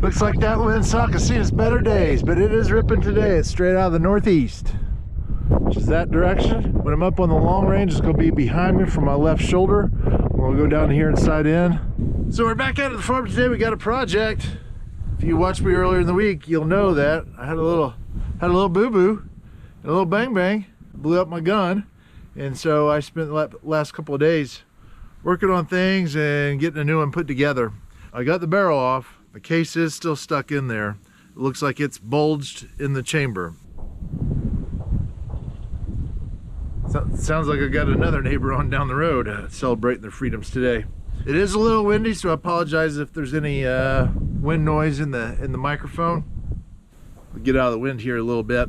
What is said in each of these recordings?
Looks like that windsock has seen its better days, but it is ripping today. It's straight out of the northeast, which is that direction. When I'm up on the long range, it's going to be behind me from my left shoulder. We'll go down here and side in. So we're back out at the farm today. We got a project. If you watched me earlier in the week, you'll know that I had a little boo-boo and a little bang-bang. Blew up my gun, and so I spent the last couple of days working on things and getting a new one put together. I got the barrel off. The case is still stuck in there. It looks like it's bulged in the chamber. Sounds like I got another neighbor on down the road celebrating their freedoms today. It is a little windy, so I apologize if there's any wind noise in the microphone. I'll get out of the wind here a little bit.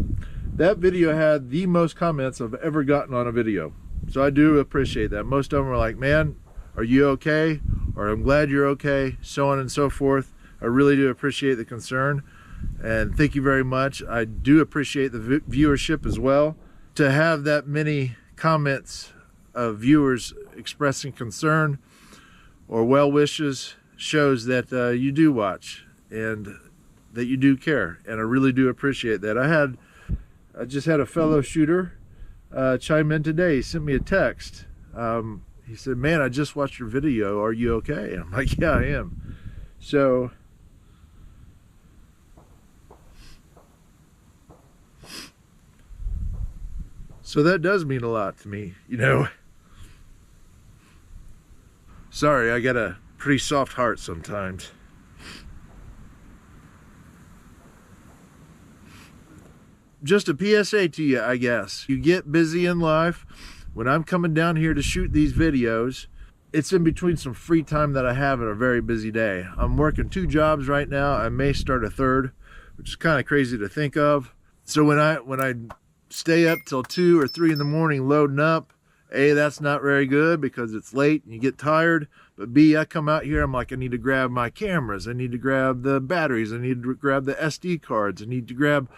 That video had the most comments I've ever gotten on a video, so I do appreciate that. Most of them were like, man, are you okay? Or I'm glad you're okay, so on and so forth. I really do appreciate the concern, and thank you very much. I do appreciate the viewership as well. To have that many comments of viewers expressing concern or well wishes shows that you do watch and that you do care, and I really do appreciate that. I just had a fellow shooter chime in today. He sent me a text. He said, man, I just watched your video, are you okay? And I'm like, yeah, I am. So that does mean a lot to me, you know. Sorry, I got a pretty soft heart sometimes. Just a PSA to you, I guess. You get busy in life. When I'm coming down here to shoot these videos, it's in between some free time that I have in a very busy day. I'm working 2 jobs right now. I may start a 3rd, which is kind of crazy to think of. So when I stay up till 2 or 3 in the morning loading up, A, that's not very good because it's late and you get tired. But B, I come out here, I'm like, I need to grab my cameras. I need to grab the batteries. I need to grab the SD cards. I need to grab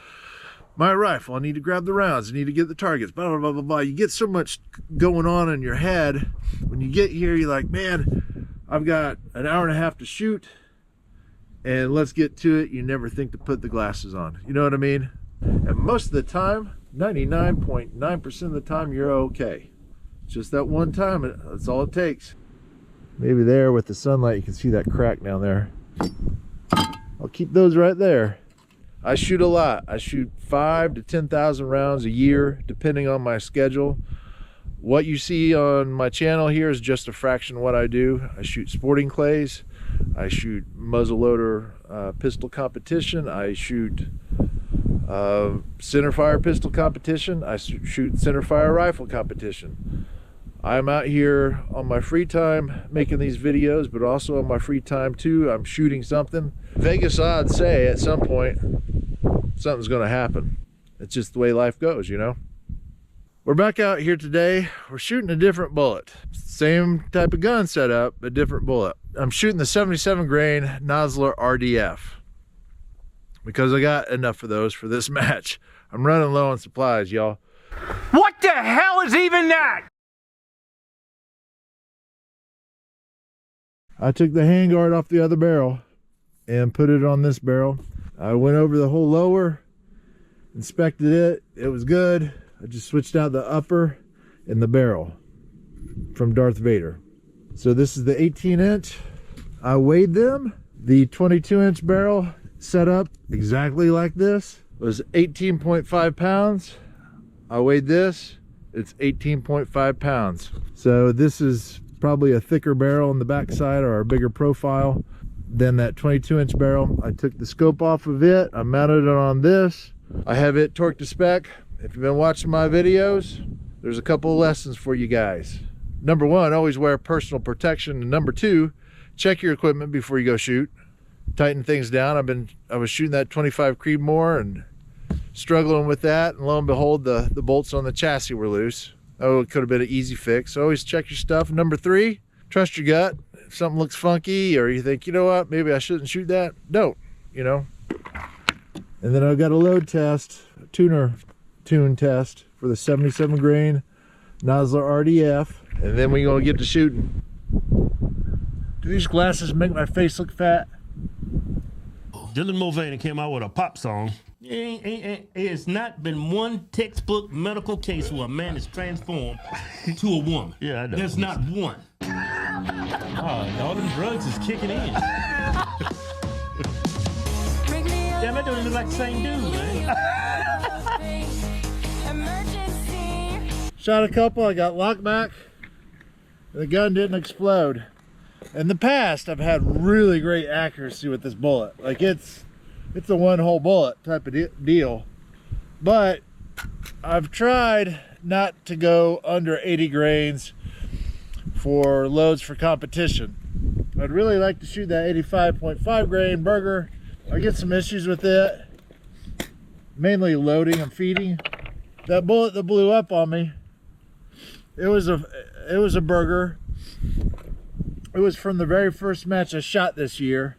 my rifle. I need to grab the rounds. I need to get the targets, blah, blah, blah, blah, blah. You get so much going on in your head. When you get here, you're like, man, I've got an hour and a half to shoot, and let's get to it. You never think to put the glasses on. You know what I mean? And most of the time, 99.9% of the time, you're okay. Just that one time, that's all it takes. Maybe there with the sunlight, you can see that crack down there. I'll keep those right there. I shoot a lot. I shoot 5,000 to 10,000 rounds a year, depending on my schedule. What you see on my channel here is just a fraction of what I do. I shoot sporting clays. I shoot muzzleloader pistol competition. I shoot centerfire pistol competition. I shoot centerfire rifle competition. I'm out here on my free time making these videos, but also on my free time too, I'm shooting something. Vegas odds say at some point something's going to happen. It's just the way life goes, you know. We're back out here today. We're shooting a different bullet. Same type of gun setup, but different bullet. I'm shooting the 77 grain Nosler RDF because I got enough of those for this match. I'm running low on supplies, y'all. What the hell is even that? I took the handguard off the other barrel and put it on this barrel. I went over the whole lower, inspected it. It was good. I just switched out the upper and the barrel from Darth Vader. So this is the 18-inch. I weighed them. The 22-inch barrel set up exactly like this was 18.5 pounds. I weighed this. It's 18.5 pounds. So this is probably a thicker barrel on the backside or a bigger profile than that 22-inch barrel. I took the scope off of it. I mounted it on this. I have it torqued to spec. If you've been watching my videos, there's a couple of lessons for you guys. Number 1, always wear personal protection. And number 2, check your equipment before you go shoot. Tighten things down. I was shooting that 25 Creedmoor and struggling with that, and lo and behold, the bolts on the chassis were loose. Oh, it could have been an easy fix. So always check your stuff. Number 3, trust your gut. If something looks funky or you think, you know what, maybe I shouldn't shoot that, don't, you know. And then I've got a load test, a tune test for the 77 grain Nosler RDF. And then we're gonna get to shooting. Do these glasses make my face look fat? Dylan Mulvaney came out with a pop song. It's not been one textbook medical case where a man is transformed to a woman. Yeah, I know. There's not one. Oh, all them drugs is kicking in. Damn, that don't look like the same dude, man. Shot a couple, I got locked back. The gun didn't explode. In the past, I've had really great accuracy with this bullet. Like it's a one-hole bullet type of deal. But I've tried not to go under 80 grains for loads for competition. I'd really like to shoot that 85.5 grain burger. I get some issues with it, mainly loading and feeding. That bullet that blew up on me, it was a burger. It was from the very first match I shot this year.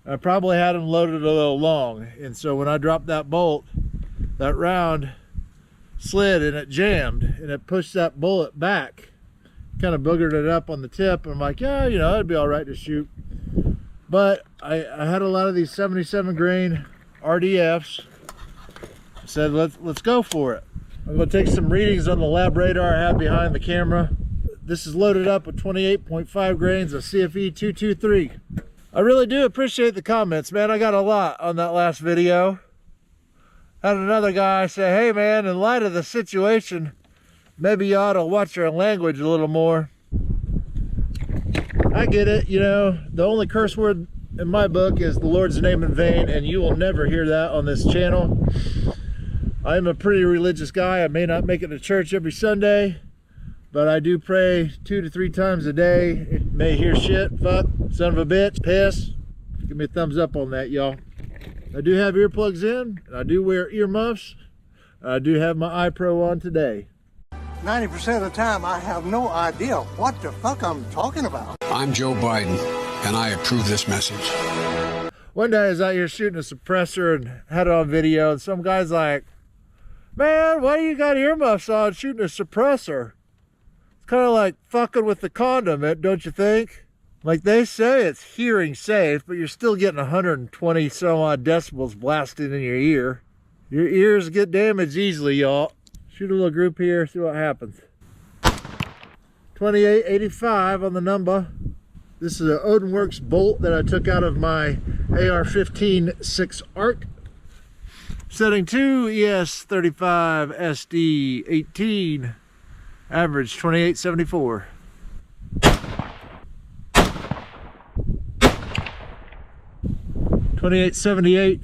I probably had them loaded a little long, and so when I dropped that bolt, that round slid and it jammed and it pushed that bullet back, kind of boogered it up on the tip. And I'm like, yeah, you know, it'd be all right to shoot. But I had a lot of these 77 grain RDFs. I said, let's go for it. I'm gonna take some readings on the lab radar I have behind the camera. This is loaded up with 28.5 grains of CFE 223. I really do appreciate the comments, man. I got a lot on that last video. Had another guy say, hey man, in light of the situation, maybe you ought to watch your language a little more. I get it, you know, the only curse word in my book is the Lord's name in vain, and you will never hear that on this channel. I'm a pretty religious guy. I may not make it to church every Sunday, but I do pray 2 to 3 times a day. May hear shit, fuck, son of a bitch, piss. Give me a thumbs up on that, y'all. I do have earplugs in, and I do wear earmuffs. I do have my iPro on today. 90% of the time, I have no idea what the fuck I'm talking about. I'm Joe Biden, and I approve this message. One day I was out here shooting a suppressor and had it on video, and some guy's like, man, why do you got earmuffs on shooting a suppressor? It's kind of like fucking with the condom, don't you think? Like they say it's hearing safe, but you're still getting 120 some odd decibels blasting in your ear. Your ears get damaged easily, y'all. Shoot a little group here, see what happens. 2885 on the number. This is an Odinworks bolt that I took out of my AR-15 6 ARC. Setting 2 ES35 SD 18. Average 2874. .2878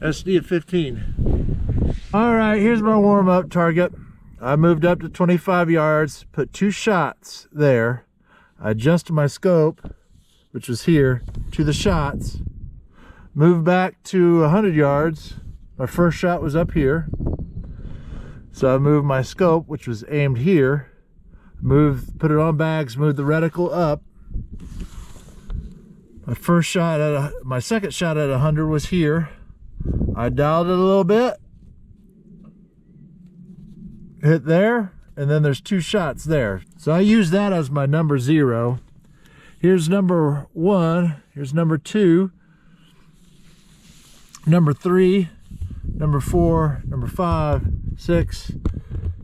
SD at 15. All right, here's my warm-up target. I moved up to 25 yards, put 2 shots there. I adjusted my scope, which was here, to the shots. Moved back to 100 yards. My first shot was up here. So I moved my scope, which was aimed here. Put it on bags, moved the reticle up. My second shot at 100 was here. I dialed it a little bit. Hit there, and then there's 2 shots there. So I use that as my number 0. Here's number 1, here's number 2, number 3, number 4, number 5, 6,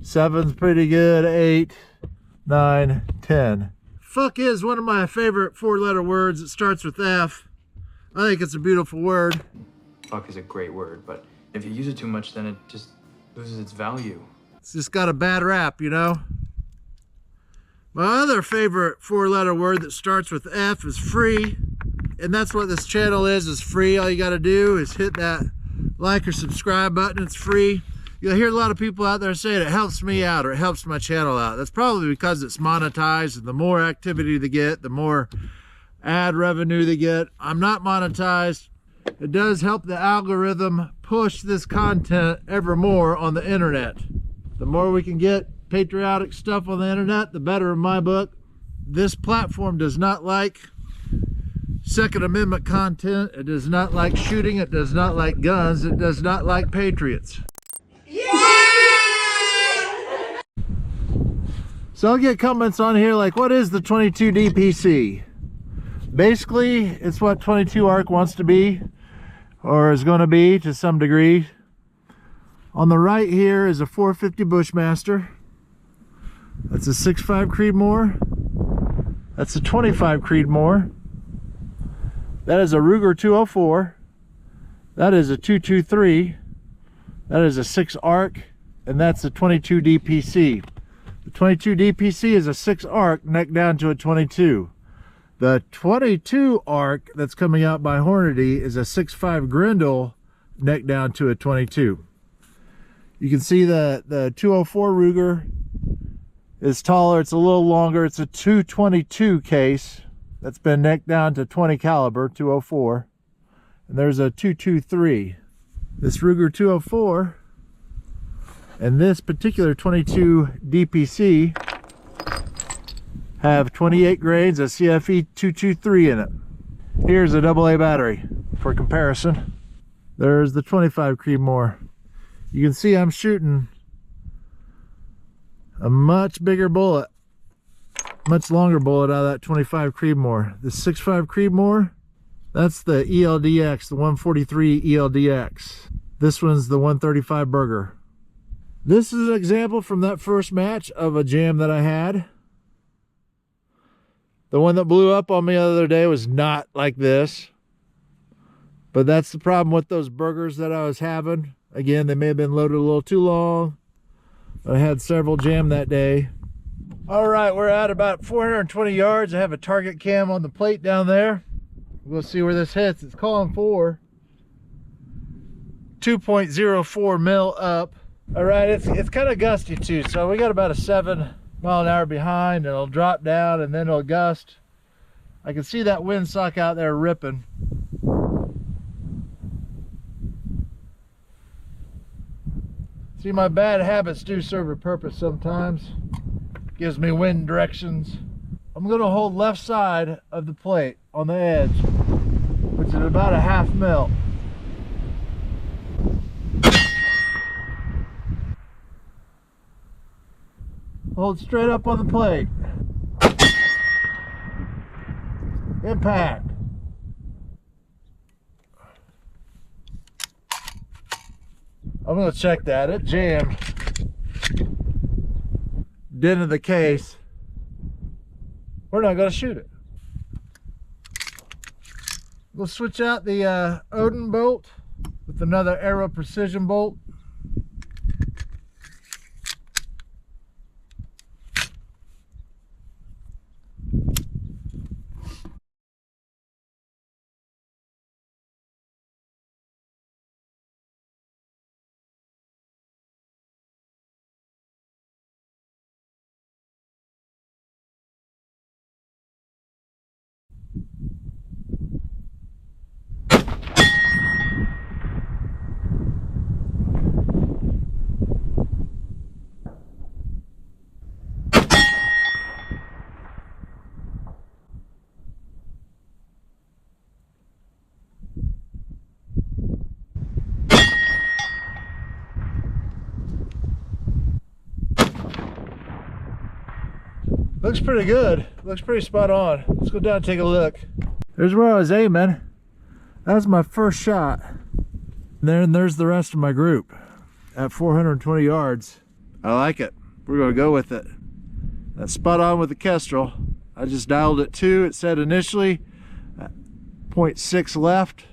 7's pretty good, 8, 9, 10. Fuck is one of my favorite 4-letter words. It starts with F. I think it's a beautiful word. Fuck is a great word, but if you use it too much, then it just loses its value. It's just got a bad rap, you know? My other favorite 4-letter word that starts with F is free. And that's what this channel is free. All you gotta do is hit that like or subscribe button. It's free. You'll hear a lot of people out there saying it helps me out or it helps my channel out. That's probably because it's monetized, and the more activity they get, the more ad revenue they get. I'm not monetized. It does help the algorithm push this content ever more on the internet. The more we can get patriotic stuff on the internet, the better in my book. This platform does not like Second Amendment content. It does not like shooting. It does not like guns. It does not like patriots. So I'll get comments on here like, what is the 22 DPC? Basically, it's what 22 ARC wants to be, or is going to be to some degree. On the right here is a 450 Bushmaster. That's a 6.5 Creedmoor. That's a 25 Creedmoor. That is a Ruger 204. That is a 223. That is a 6 ARC, and that's a 22 DPC. The 22 DPC is a 6 ARC neck down to a 22. The 22 ARC that's coming out by Hornady is a 6.5 Grendel neck down to a 22. You can see the 204 Ruger is taller, it's a little longer. It's a 222 case that's been necked down to 20 caliber, 204. And there's a 223. This Ruger 204 and this particular 22 DPC have 28 grains of CFE 223 in it. Here's a AA battery for comparison. There's the 25 Creedmoor. You can see I'm shooting a much bigger bullet, much longer bullet out of that 25 Creedmoor. The 6.5 Creedmoor, that's the ELDX, the 143 ELDX. This one's the 135 Burger. This is an example from that first match of a jam that I had. The one that blew up on me the other day was not like this. But that's the problem with those burgers that I was having. Again, they may have been loaded a little too long, but I had several jam that day. All right, we're at about 420 yards. I have a target cam on the plate down there. We'll see where this hits. It's calling for 2.04 mil up. All right, it's kind of gusty too, so we got about a 7 mile an hour behind, and it'll drop down and then it'll gust. I can see that windsock out there ripping. See, my bad habits do serve a purpose sometimes. Gives me wind directions. I'm gonna hold left side of the plate on the edge, which is about a 0.5 mil. Hold straight up on the plate. Impact. I'm gonna check that. It jammed. Dent in the case. We're not gonna shoot it. We'll switch out the Odin bolt with another Aero Precision bolt. Looks pretty good. Looks pretty spot on. Let's go down and take a look. There's where I was aiming. That was my first shot. And then there's the rest of my group at 420 yards. I like it. We're going to go with it. That's spot on with the Kestrel. I just dialed it 2. It said initially 0.6 left,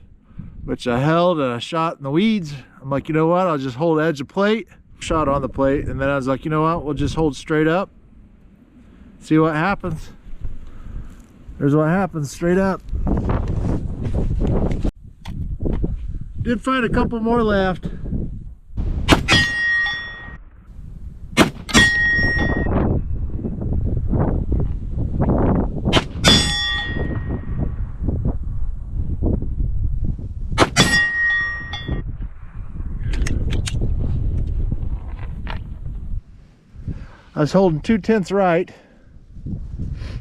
which I held and I shot in the weeds. I'm like, you know what? I'll just hold edge of plate. Shot on the plate, and then I was like, you know what? We'll just hold straight up. See what happens. There's what happens straight up. Did find a couple more left. I was holding 2/10 right.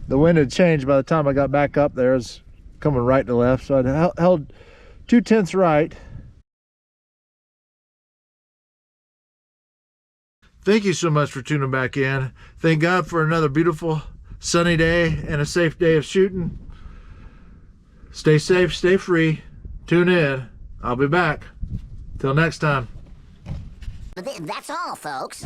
The wind had changed by the time I got back up there. It was coming right to left, so I held 2/10 right. Thank you so much for tuning back in. Thank God for another beautiful sunny day and a safe day of shooting. Stay safe, stay free. Tune in. I'll be back. Till next time. That's all, folks.